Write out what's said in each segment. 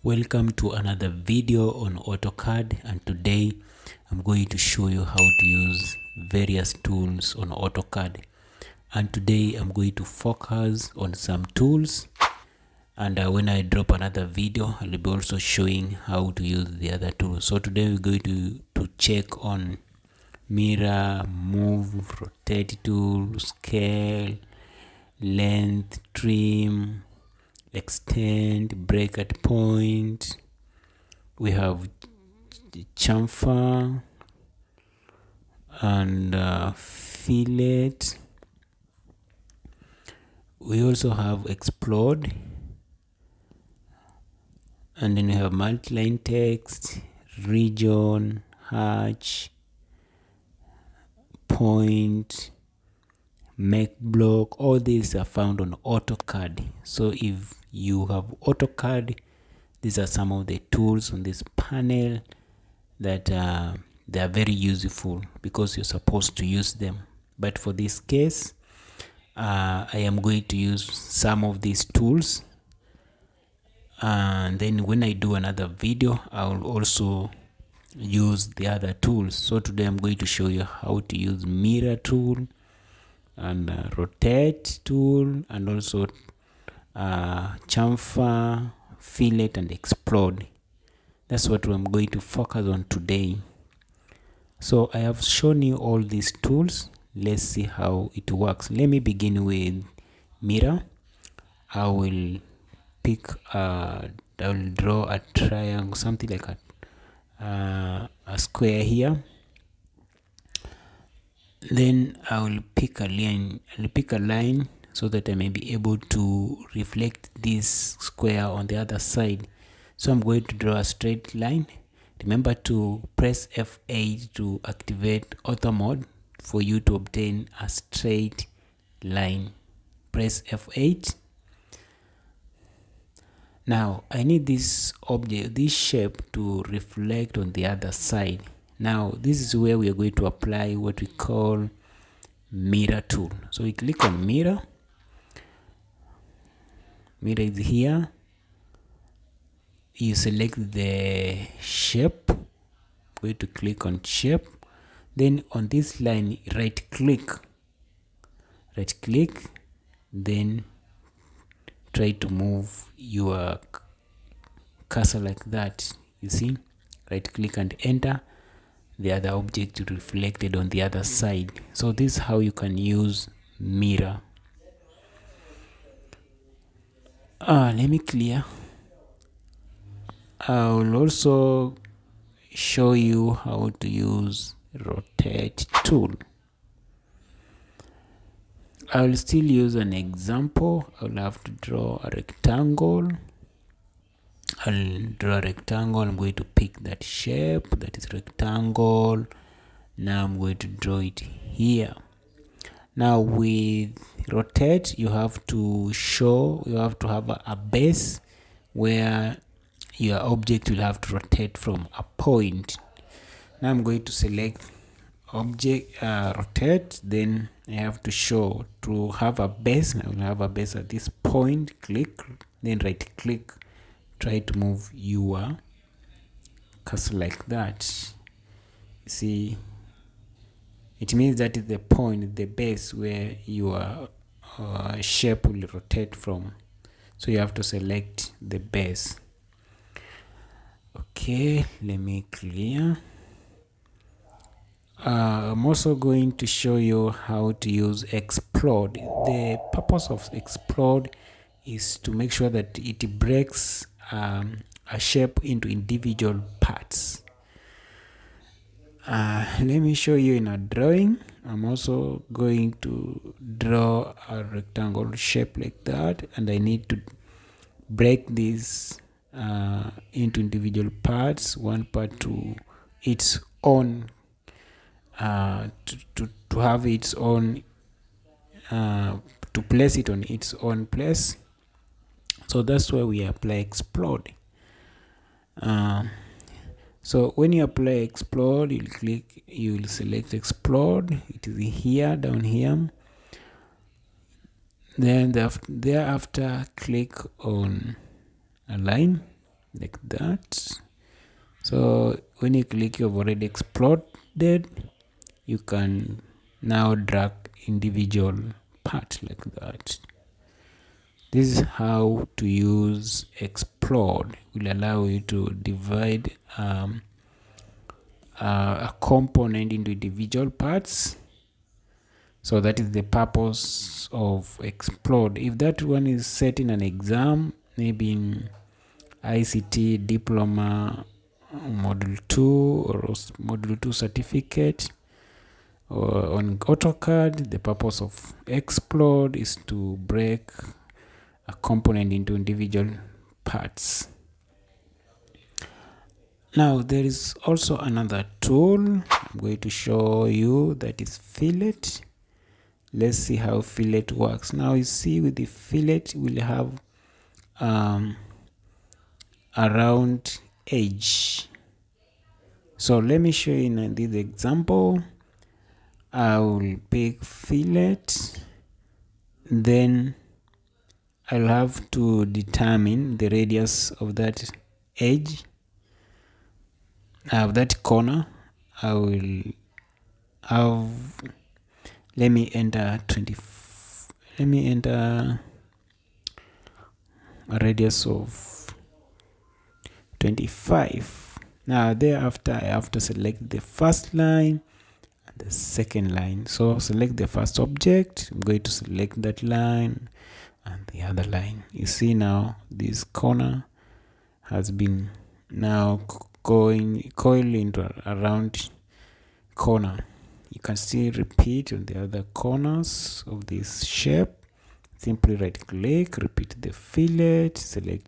Welcome to another video on Autocad, and today I'm going to show you how to use various tools on Autocad. And today I'm going to focus on some tools, and when I drop another video I'll be also showing how to use the other tools. So today we're going to check on mirror, move, rotate tool, scale, length, trim, extend, break at point. We have chamfer and fillet. We also have explode, and then we have multi-line text, region, hatch, point, make block. All these are found on Autocad. So if you have Autocad, these are some of the tools on this panel that they are very useful because you're supposed to use them. But for this case, I am going to use some of these tools, and then when I do another video I will also use the other tools. So today I'm going to show you how to use mirror tool and rotate tool, and also chamfer, fillet and explode. That's what I'm going to focus on today. So I have shown you all these tools. Let's see how it works. Let me begin with mirror. I will draw a triangle, something like a square here. Then I will pick a line so that I may be able to reflect this square on the other side. So I'm going to draw a straight line. Remember to press F8 to activate auto mode for you to obtain a straight line. Press F8. Now I need this object, this shape, to reflect on the other side. Now this is where we are going to apply what we call mirror tool. So we click on mirror. Mirror is here. You select the shape. I'm going to click on shape. Then on this line, right click, then try to move your cursor like that. You see, right click and enter. The other object reflected on the other side. So this is how you can use mirror. Let me clear. I will also show you how to use rotate tool. I will still use an example. I will have to draw a rectangle. I'll draw a rectangle. I'm going to pick that shape, that is rectangle. Now I'm going to draw it here. Now with rotate, you have to have a base where your object will have to rotate from a point. Now I'm going to select object, rotate, then I have to have a base. I will have a base at this point. Click, then right click, try to move your cursor like that. You see, it means that is the point, the base where your shape will rotate from. So you have to select the base. Okay, let me clear. I'm also going to show you how to use explode. The purpose of explode is to make sure that it breaks a shape into individual parts. Let me show you in a drawing. I'm also going to draw a rectangle shape like that, and I need to break this into individual parts, one part to its own, to have its own, to place it on its own place. So that's why we apply explode. So when you apply explode, you will select explode. It is here, down here. Then thereafter click on a line. like that. So when you click you've already exploded, you can now drag individual part like that. This is how to use explode. It will allow you to divide a component into individual parts. So that is the purpose of explode. If that one is set in an exam, maybe in ICT diploma module 2 or module 2 certificate, or on Autocad, the purpose of explode is to break a component into individual parts. Now there is also another tool I'm going to show you, that is fillet. Let's see how fillet works. Now you see with the fillet we'll have a round edge. So let me show you in this example. I will pick fillet, then I'll have to determine the radius of that edge, of that corner. I will have, let me enter a radius of 25. Now thereafter I have to select the first line and the second line. So select the first object, I'm going to select that line and the other line. You see now this corner has been now coiled into a round corner. You can still repeat on the other corners of this shape. Simply right click, repeat the fillet, select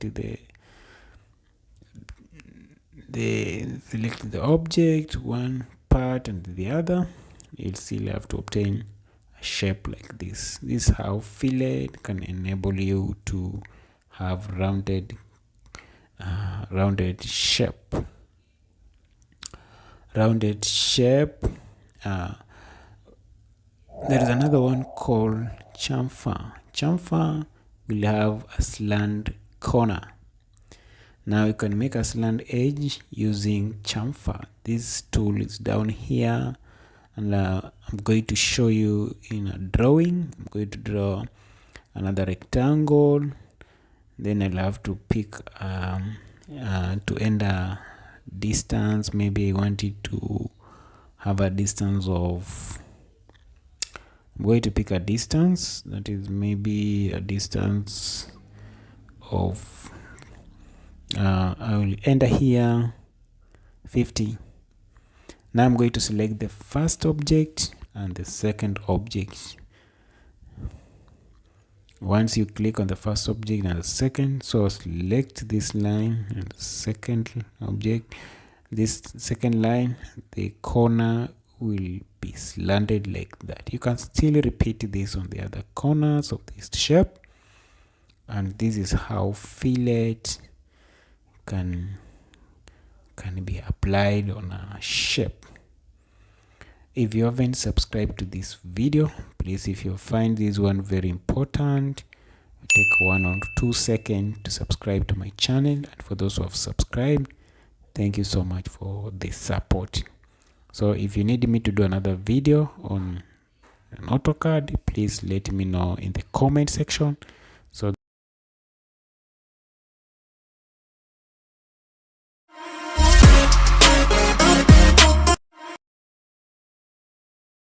the object, one part and the other. You'll still have to obtain a shape like this. This is how fillet can enable you to have rounded shape. There is another one called chamfer. Chamfer will have a slant corner. Now you can make a slant edge using chamfer. This tool is down here, and I'm going to show you in a drawing. I'm going to draw another rectangle, then I'll have to pick to end a distance. Maybe I want it to have a distance of, I'm going to pick a distance that is maybe a distance of I will enter here 50. Now I'm going to select the first object and the second object. Once you click on the first object and the second, so select this line and the second object. This second line, the corner will be slanted like that. You can still repeat this on the other corners of this shape, and this is how fillet can be applied on a shape. If you haven't subscribed to this video, please, if you find this one very important, take 1 or 2 seconds to subscribe to my channel. And for those who have subscribed, thank you so much for the support. So if you need me to do another video on an AutoCAD, please let me know in the comment section. So